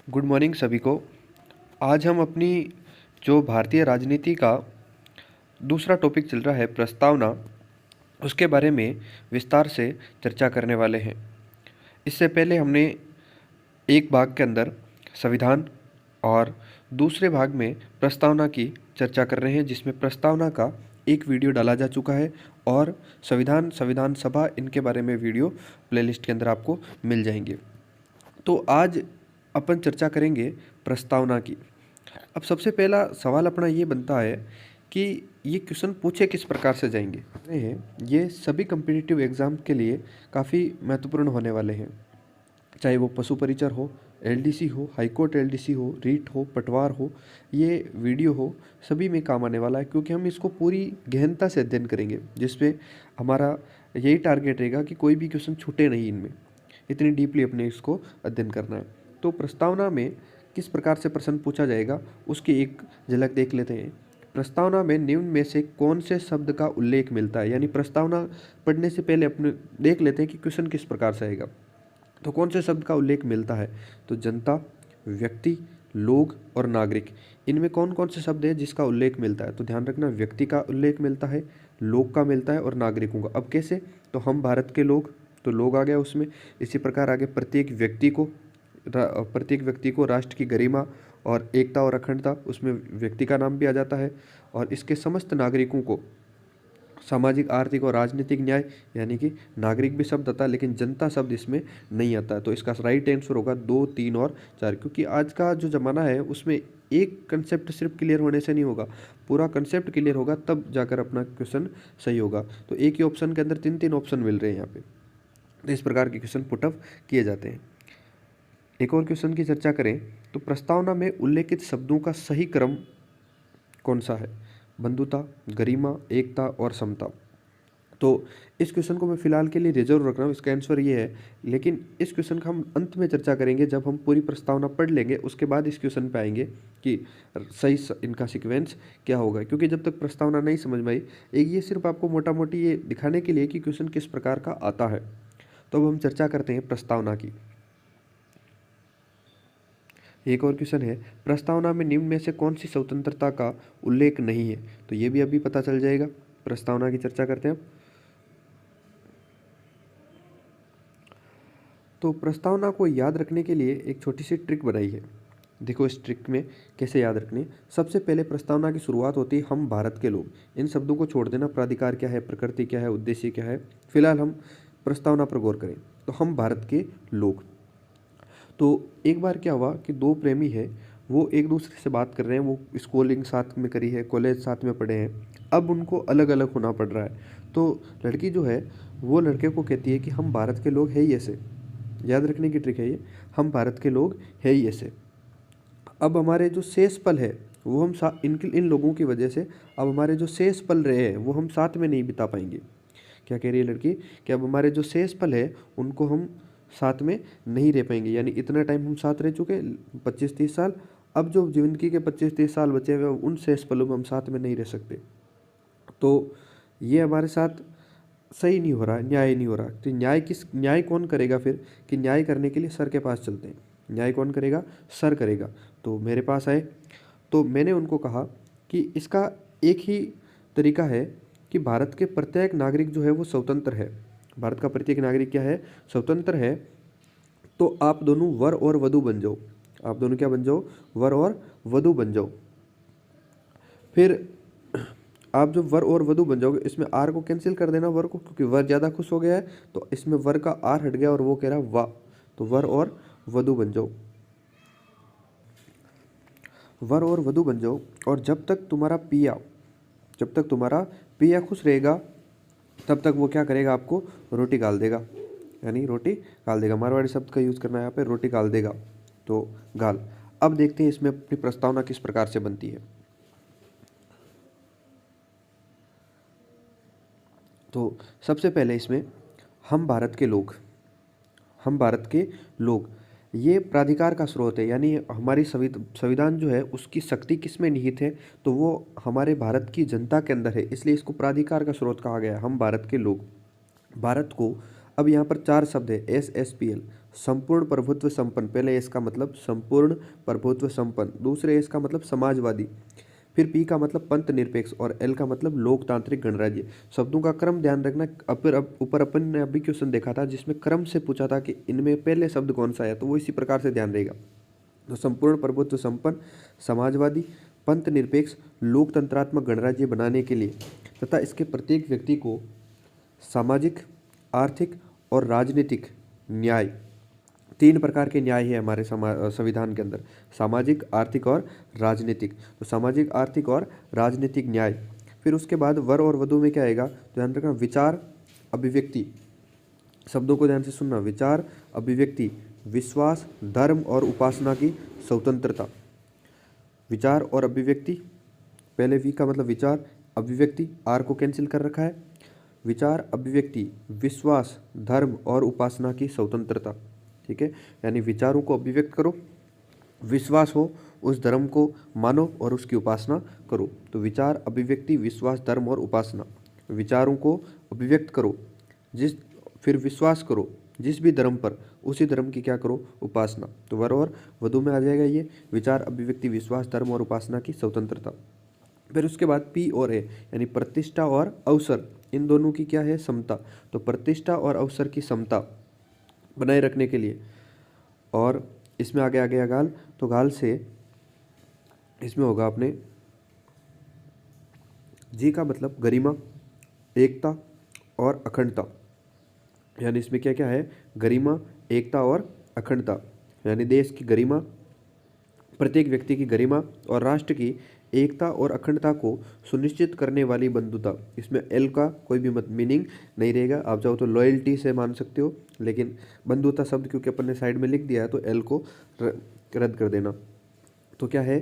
Good morning सभी को। आज हम अपनी जो भारतीय राजनीति का दूसरा टॉपिक चल रहा है प्रस्तावना, उसके बारे में विस्तार से चर्चा करने वाले हैं। इससे पहले हमने एक भाग के अंदर संविधान और दूसरे भाग में प्रस्तावना की चर्चा कर रहे हैं, जिसमें प्रस्तावना का एक वीडियो डाला जा चुका है और संविधान सभा इनके बारे में वीडियो प्लेलिस्ट के अंदर आपको मिल जाएंगे। तो आज अपन चर्चा करेंगे प्रस्तावना की। अब सबसे पहला सवाल अपना ये बनता है कि ये क्वेश्चन पूछे किस प्रकार से जाएंगे हैं। ये सभी कम्पिटिटिव एग्ज़ाम के लिए काफ़ी महत्वपूर्ण होने वाले हैं, चाहे वो पशु परिचर हो, एलडीसी हो, हाईकोर्ट एलडीसी हो, रीट हो, पटवार हो, ये वीडियो हो, सभी में काम आने वाला है, क्योंकि हम इसको पूरी गहनता से अध्ययन करेंगे, जिसपे हमारा यही टारगेट रहेगा कि कोई भी क्वेश्चन छूटे नहीं। इनमें इतनी डीपली अपने इसको अध्ययन करना है। तो प्रस्तावना में किस प्रकार से प्रश्न पूछा जाएगा उसकी एक झलक देख लेते हैं। प्रस्तावना में निम्न में से कौन से शब्द का उल्लेख मिलता है, यानी प्रस्तावना पढ़ने से पहले अपने देख लेते हैं कि क्वेश्चन किस प्रकार से आएगा। तो कौन से शब्द का उल्लेख मिलता है, तो जनता, व्यक्ति, लोग और नागरिक, इनमें कौन कौन से शब्द है जिसका उल्लेख मिलता है। तो ध्यान रखना, व्यक्ति का उल्लेख मिलता है, लोग का मिलता है और नागरिकों का। अब कैसे, तो हम भारत के लोग, तो लोग आ गया उसमें। इसी प्रकार आगे प्रत्येक व्यक्ति को राष्ट्र की गरिमा और एकता और अखंडता, उसमें व्यक्ति का नाम भी आ जाता है। और इसके समस्त नागरिकों को सामाजिक, आर्थिक और राजनीतिक न्याय, यानी कि नागरिक भी शब्द आता है, लेकिन जनता शब्द इसमें नहीं आता है। तो इसका राइट आंसर होगा 2, 3 और 4, क्योंकि आज का जो ज़माना है उसमें एक कंसेप्ट सिर्फ क्लियर होने से नहीं होगा, पूरा कंसेप्ट क्लियर होगा तब जाकर अपना क्वेश्चन सही होगा। तो एक ही ऑप्शन के अंदर 3 ऑप्शन मिल रहे हैं यहाँ पे, तो इस प्रकार के क्वेश्चन पुटअप किए जाते हैं। एक और क्वेश्चन की चर्चा करें तो प्रस्तावना में उल्लेखित शब्दों का सही क्रम कौन सा है। बंधुता, गरिमा, एकता और समता। तो इस क्वेश्चन को मैं फिलहाल के लिए रिजर्व रख रहा हूँ, इसका आंसर ये है। लेकिन इस क्वेश्चन का हम अंत में चर्चा करेंगे, जब हम पूरी प्रस्तावना पढ़ लेंगे उसके बाद इस क्वेश्चन पे आएंगे कि सही इनका सीक्वेंस क्या होगा, क्योंकि जब तक प्रस्तावना नहीं समझ में आई, एक ये सिर्फ आपको मोटा मोटी ये दिखाने के लिए कि क्वेश्चन किस प्रकार का आता है। तो अब हम चर्चा करते हैं प्रस्तावना की। एक और क्वेश्चन है, प्रस्तावना में निम्न में से कौन सी स्वतंत्रता का उल्लेख नहीं है। तो ये भी अभी पता चल जाएगा। प्रस्तावना की चर्चा करते हैं। तो प्रस्तावना को याद रखने के लिए एक छोटी सी ट्रिक बनाई है। देखो इस ट्रिक में कैसे याद रखने। सबसे पहले प्रस्तावना की शुरुआत होती है हम भारत के लोग, इन शब्दों को छोड़ देना। प्राधिकार क्या है, प्रकृति क्या है, उद्देश्य क्या है, फिलहाल हम प्रस्तावना पर गौर करें। तो हम भारत के लोग। तो एक बार क्या हुआ कि दो प्रेमी है, वो एक दूसरे से बात कर रहे हैं, वो स्कूलिंग साथ में करी है, कॉलेज साथ में पढ़े हैं, अब उनको अलग अलग होना पड़ रहा है। तो लड़की जो है वो लड़के को कहती है कि हम भारत के लोग हैं ही ऐसे। याद रखने की ट्रिक है ये, हम भारत के लोग हैं ही ऐसे। अब हमारे जो शेष पल है वो हम इन लोगों की वजह से अब हमारे जो शेष पल रहे हैं वो हम साथ में नहीं बिता पाएंगे। क्या कह रही है लड़की कि अब हमारे जो शेष पल है उनको हम साथ में नहीं रह पाएंगे, यानी इतना टाइम हम साथ रह चुके 25-30 साल, अब जो जिंदगी के 25-30 साल बचे हुए उन शेष पलों में हम साथ में नहीं रह सकते। तो ये हमारे साथ सही नहीं हो रहा, न्याय नहीं हो रहा। तो न्याय कौन करेगा फिर, कि न्याय करने के लिए सर के पास चलते हैं। न्याय कौन करेगा, सर करेगा। तो मेरे पास आए, तो मैंने उनको कहा कि इसका एक ही तरीका है कि भारत के प्रत्येक नागरिक जो है वो स्वतंत्र है। भारत का प्रत्येक नागरिक क्या है, स्वतंत्र है। तो आप दोनों वर और वधु बन जाओ। आप दोनों क्या बन जाओ, वर और वधु बन जाओ। फिर आप जब वर और वधु बन जाओगे, इसमें आर को कैंसिल कर देना, वर को, क्योंकि वर ज़्यादा खुश हो गया है, तो इसमें वर का आर हट गया और वो कह रहा वाह। तो वर और वधु बन जाओ, वर और वधु बन जाओ। और जब तक तुम्हारा पिया खुश रहेगा तब तक वो क्या करेगा, आपको रोटी गाल देगा, यानी रोटी गाल देगा। मारवाड़ी शब्द का यूज़ करना है यहाँ पे, रोटी गाल देगा, तो गाल। अब देखते हैं इसमें अपनी प्रस्तावना किस प्रकार से बनती है। तो सबसे पहले इसमें हम भारत के लोग, ये प्राधिकार का स्रोत है, यानी हमारी संविधान जो है उसकी शक्ति किस में निहित है, तो वो हमारे भारत की जनता के अंदर है, इसलिए इसको प्राधिकार का स्रोत कहा गया है। हम भारत के लोग, भारत को, अब यहाँ पर 4 शब्द है, SSPL, संपूर्ण प्रभुत्व संपन्न, पहले एस का मतलब संपूर्ण प्रभुत्व संपन्न, दूसरे एस का मतलब समाजवादी, फिर पी का मतलब पंथ निरपेक्ष और एल का मतलब लोकतांत्रिक गणराज्य। शब्दों का क्रम ध्यान रखना। ऊपर अपन ने अभी क्वेश्चन देखा था जिसमें क्रम से पूछा था कि इनमें पहले शब्द कौन सा है, तो वो इसी प्रकार से ध्यान रहेगा। तो संपूर्ण प्रभुत्व संपन्न, समाजवादी, पंथ निरपेक्ष, लोकतंत्रात्मक गणराज्य बनाने के लिए तथा इसके प्रत्येक व्यक्ति को सामाजिक, आर्थिक और राजनीतिक न्याय, तीन प्रकार के न्याय है हमारे संविधान के अंदर, सामाजिक, आर्थिक और राजनीतिक। तो सामाजिक, आर्थिक और राजनीतिक न्याय। फिर उसके बाद वर और वधु में क्या आएगा, तो ध्यान रखना, विचार, अभिव्यक्ति, शब्दों को ध्यान से सुनना, विचार, अभिव्यक्ति, विश्वास, धर्म और उपासना की स्वतंत्रता। विचार और अभिव्यक्ति, पहले वी का मतलब विचार, अभिव्यक्ति, आर को कैंसिल कर रखा है, विचार, अभिव्यक्ति, विश्वास, धर्म और उपासना की स्वतंत्रता। ठीक है, यानी विचारों को अभिव्यक्त करो, विश्वास हो, उस धर्म को मानो और उसकी उपासना करो। तो विचार, अभिव्यक्ति, विश्वास, धर्म और उपासना। विचारों को अभिव्यक्त करो, फिर विश्वास करो जिस भी धर्म पर, उसी धर्म की क्या करो, उपासना। तो वर और वधु में आ जाएगा ये विचार, अभिव्यक्ति, विश्वास, धर्म और उपासना की स्वतंत्रता। फिर उसके बाद पी और ए यानी प्रतिष्ठा और अवसर, इन दोनों की क्या है, समता। तो प्रतिष्ठा और अवसर की समता बनाए रखने के लिए, और इसमें आगे आ गया गाल, तो गाल से इसमें होगा अपने जी का मतलब गरिमा, एकता और अखंडता। यानी इसमें क्या क्या है, गरिमा, एकता और अखंडता, यानी देश की गरिमा, प्रत्येक व्यक्ति की गरिमा और राष्ट्र की एकता और अखंडता को सुनिश्चित करने वाली बंधुता। इसमें एल का कोई भी मीनिंग नहीं रहेगा, आप चाहो तो लॉयल्टी से मान सकते हो, लेकिन बंधुता शब्द क्योंकि अपन ने साइड में लिख दिया है तो एल को रद्द कर देना। तो क्या है,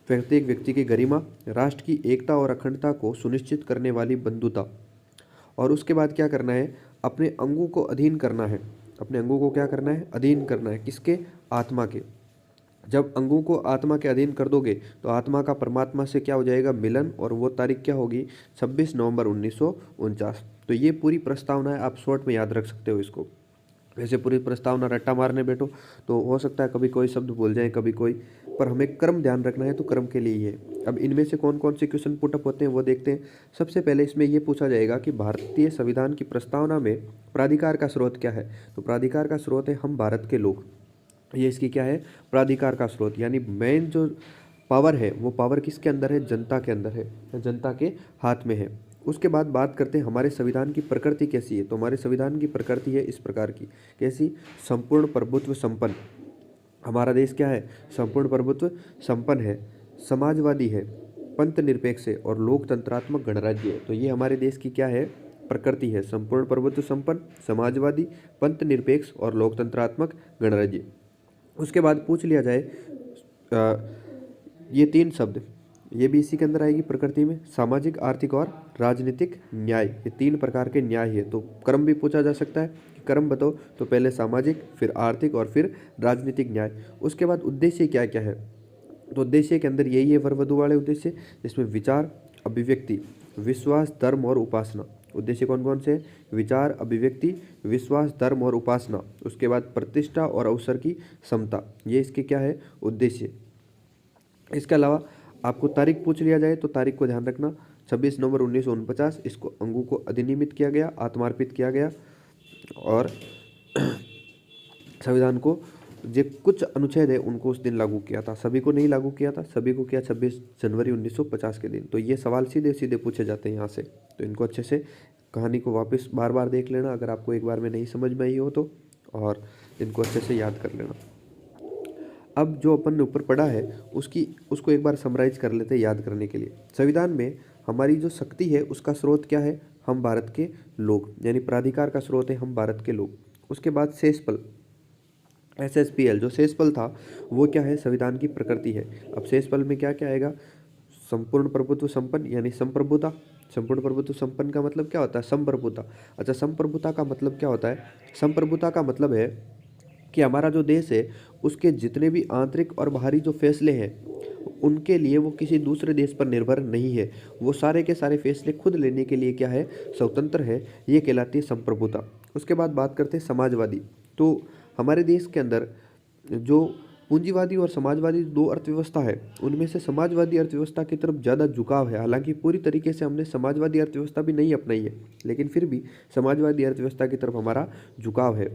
प्रत्येक व्यक्ति की गरिमा, राष्ट्र की एकता और अखंडता को सुनिश्चित करने वाली बंधुता। और उसके बाद क्या करना है, अपने अंगों को अधीन करना है। अपने अंगों को क्या करना है, अधीन करना है, किसके, आत्मा के। जब अंगों को आत्मा के अधीन कर दोगे तो आत्मा का परमात्मा से क्या हो जाएगा, मिलन, और वो तारीख क्या होगी, 26 नवंबर 1949। तो ये पूरी प्रस्तावना है, आप शॉर्ट में याद रख सकते हो इसको। वैसे पूरी प्रस्तावना रट्टा मारने बैठो तो हो सकता है कभी कोई शब्द भूल जाए, कभी कोई, पर हमें क्रम ध्यान रखना है, तो क्रम के लिए ही है। अब इनमें से कौन कौन से क्वेश्चन पुटअप होते हैं वो देखते हैं। सबसे पहले इसमें ये पूछा जाएगा कि भारतीय संविधान की प्रस्तावना में प्राधिकार का स्रोत क्या है। तो प्राधिकार का स्रोत है हम भारत के लोग, ये इसकी क्या है, प्राधिकार का स्रोत। यानी मेन जो पावर है वो पावर किसके अंदर है, जनता के अंदर है, जनता के हाथ में है। उसके बाद बात करते हैं हमारे संविधान की प्रकृति कैसी है। तो हमारे संविधान की प्रकृति है इस प्रकार की, कैसी, संपूर्ण प्रभुत्व संपन्न। हमारा देश क्या है, संपूर्ण प्रभुत्व संपन्न है, समाजवादी है, पंथ निरपेक्ष है और लोकतंत्रात्मक गणराज्य है। तो ये हमारे देश की क्या है, प्रकृति है, संपूर्ण प्रभुत्व संपन्न, समाजवादी, पंथ निरपेक्ष और लोकतंत्रात्मक गणराज्य। उसके बाद पूछ लिया जाए ये तीन शब्द, ये भी इसी के अंदर आएगी प्रकृति में, सामाजिक, आर्थिक और राजनीतिक न्याय, ये तीन प्रकार के न्याय है। तो क्रम भी पूछा जा सकता है कि क्रम बताओ, तो पहले सामाजिक, फिर आर्थिक और फिर राजनीतिक न्याय। उसके बाद उद्देश्य क्या क्या है, तो उद्देश्य के अंदर यही है वर वधु वाले उद्देश्य, जिसमें विचार, अभिव्यक्ति, विश्वास, धर्म और उपासना। उद्देश्य कौन कौन से, विचार, अभिव्यक्ति, विश्वास, धर्म और उपासना। उसके बाद प्रतिष्ठा और अवसर की समता, ये इसके क्या है, उद्देश्य। इसके अलावा आपको तारीख पूछ लिया जाए तो तारीख को ध्यान रखना, 26 नवंबर 1949 इसको अंगों को अधिनियमित किया गया, आत्मार्पित किया गया। और संविधान को जो कुछ अनुच्छेद है उनको उस दिन लागू किया था, सभी को नहीं लागू किया था, सभी को किया 26 जनवरी 1950 के दिन। तो ये सवाल सीधे सीधे पूछे जाते हैं यहाँ से, तो इनको अच्छे से कहानी को वापस बार बार देख लेना अगर आपको एक बार में नहीं समझ में आई हो तो, और इनको अच्छे से याद कर लेना। अब जो अपन ने ऊपर पढ़ा है उसको एक बार समराइज कर लेते हैं याद करने के लिए। संविधान में हमारी जो शक्ति है उसका स्रोत क्या है, हम भारत के लोग, यानी प्राधिकार का स्रोत है हम भारत के लोग। उसके बाद शेषफल, SSPL जो शेषफल था वो क्या है, संविधान की प्रकृति है। अब शेषफल में क्या क्या आएगा, संपूर्ण प्रभुत्व संपन्न यानी संप्रभुता। संपूर्ण प्रभुत्व संपन्न का मतलब क्या होता है, संप्रभुता। अच्छा, संप्रभुता का मतलब क्या होता है, संप्रभुता का मतलब है कि हमारा जो देश है उसके जितने भी आंतरिक और बाहरी जो फैसले हैं उनके लिए वो किसी दूसरे देश पर निर्भर नहीं है, वो सारे के सारे फैसले खुद लेने के लिए क्या है, स्वतंत्र है, ये कहलाती है संप्रभुता। उसके बाद बात करते हैं समाजवादी। तो हमारे देश के अंदर जो पूंजीवादी और समाजवादी दो अर्थव्यवस्था है, उनमें से समाजवादी अर्थव्यवस्था की तरफ ज़्यादा झुकाव है। हालांकि पूरी तरीके से हमने समाजवादी अर्थव्यवस्था भी नहीं अपनाई है, लेकिन फिर भी समाजवादी अर्थव्यवस्था की तरफ हमारा झुकाव है।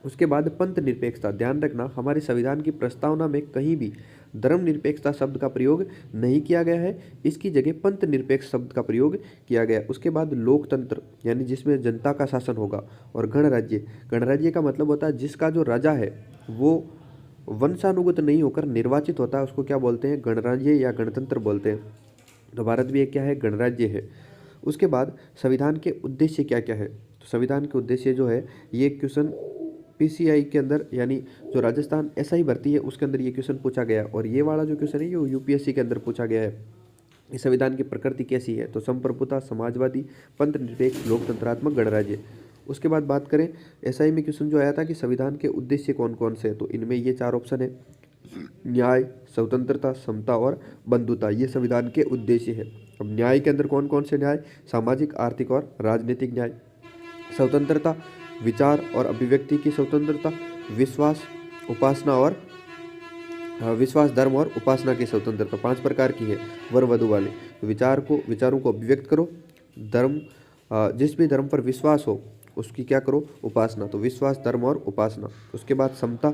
उसके बाद पंथ निरपेक्षता। ध्यान रखना, हमारे संविधान की प्रस्तावना में कहीं भी धर्मनिरपेक्षता शब्द का प्रयोग नहीं किया गया है, इसकी जगह पंथ निरपेक्ष शब्द का प्रयोग किया गया है। उसके बाद लोकतंत्र, यानी जिसमें जनता का शासन होगा, और गणराज्य। गणराज्य का मतलब होता है जिसका जो राजा है वो वंशानुगत नहीं होकर निर्वाचित होता है, उसको क्या बोलते हैं? गणराज्य या गणतंत्र बोलते हैं। तो भारत भी एक क्या है? गणराज्य है। उसके बाद संविधान के उद्देश्य क्या क्या है? तो संविधान के उद्देश्य जो है, ये क्वेश्चन पीसीआई के अंदर, यानी जो राजस्थान एसआई भर्ती है उसके अंदर ये क्वेश्चन पूछा गया है, और ये वाला जो क्वेश्चन है ये यूपीएससी के अंदर पूछा गया है। इस संविधान की प्रकृति कैसी है? तो संप्रभुता, समाजवादी, पंथ निरपेक्ष, लोकतंत्रात्मक, गणराज्य। उसके बाद बात करें, एसआई में क्वेश्चन जो आया था कि संविधान के उद्देश्य कौन कौन से हैं, तो इनमें ये 4 ऑप्शन है: न्याय, स्वतंत्रता, समता और बंधुता। ये संविधान के उद्देश्य है। अब न्याय के अंदर कौन कौन से न्याय? सामाजिक, आर्थिक और राजनीतिक न्याय। स्वतंत्रता, विचार और अभिव्यक्ति की स्वतंत्रता। विश्वास, उपासना और विश्वास, धर्म और उपासना की स्वतंत्रता। 5 प्रकार की है वर वधु वाले। विचारों को अभिव्यक्त करो। धर्म, जिस भी धर्म पर विश्वास हो उसकी क्या करो? उपासना। तो विश्वास, धर्म और उपासना। उसके बाद समता,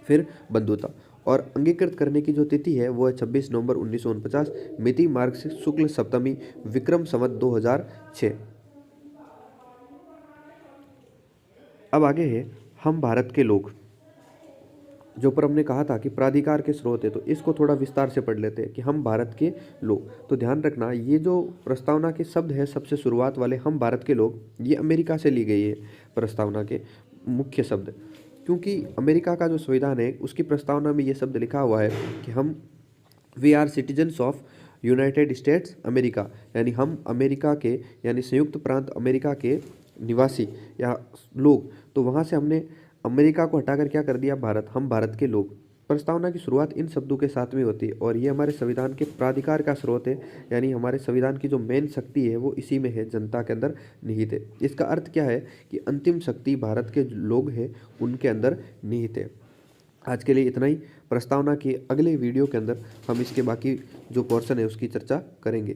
फिर बंधुता। और अंगीकृत करने की जो तिथि है वो है 26 नवंबर 1949। मिति मार्गशीर्ष शुक्ल सप्तमी, विक्रम संवत 2006। अब आगे है हम भारत के लोग, जो पर हमने कहा था कि प्राधिकार के स्रोत है, तो इसको थोड़ा विस्तार से पढ़ लेते हैं कि हम भारत के लोग। तो ध्यान रखना, ये जो प्रस्तावना के शब्द है सबसे शुरुआत वाले हम भारत के लोग, ये अमेरिका से ली गई है प्रस्तावना के मुख्य शब्द। क्योंकि अमेरिका का जो संविधान है उसकी प्रस्तावना में ये शब्द लिखा हुआ है कि we are citizens of United States America, यानी हम अमेरिका के, यानी संयुक्त प्रांत अमेरिका के निवासी या लोग। तो वहाँ से हमने अमेरिका को हटाकर क्या कर दिया? भारत। हम भारत के लोग। प्रस्तावना की शुरुआत इन शब्दों के साथ में होती है, और ये हमारे संविधान के प्राधिकार का स्रोत है, यानी हमारे संविधान की जो मेन शक्ति है वो इसी में है, जनता के अंदर निहित है। इसका अर्थ क्या है कि अंतिम शक्ति भारत के लोग हैं, उनके अंदर निहित है। आज के लिए इतना ही। प्रस्तावना के अगले वीडियो के अंदर हम इसके बाकी जो पोर्शन है उसकी चर्चा करेंगे।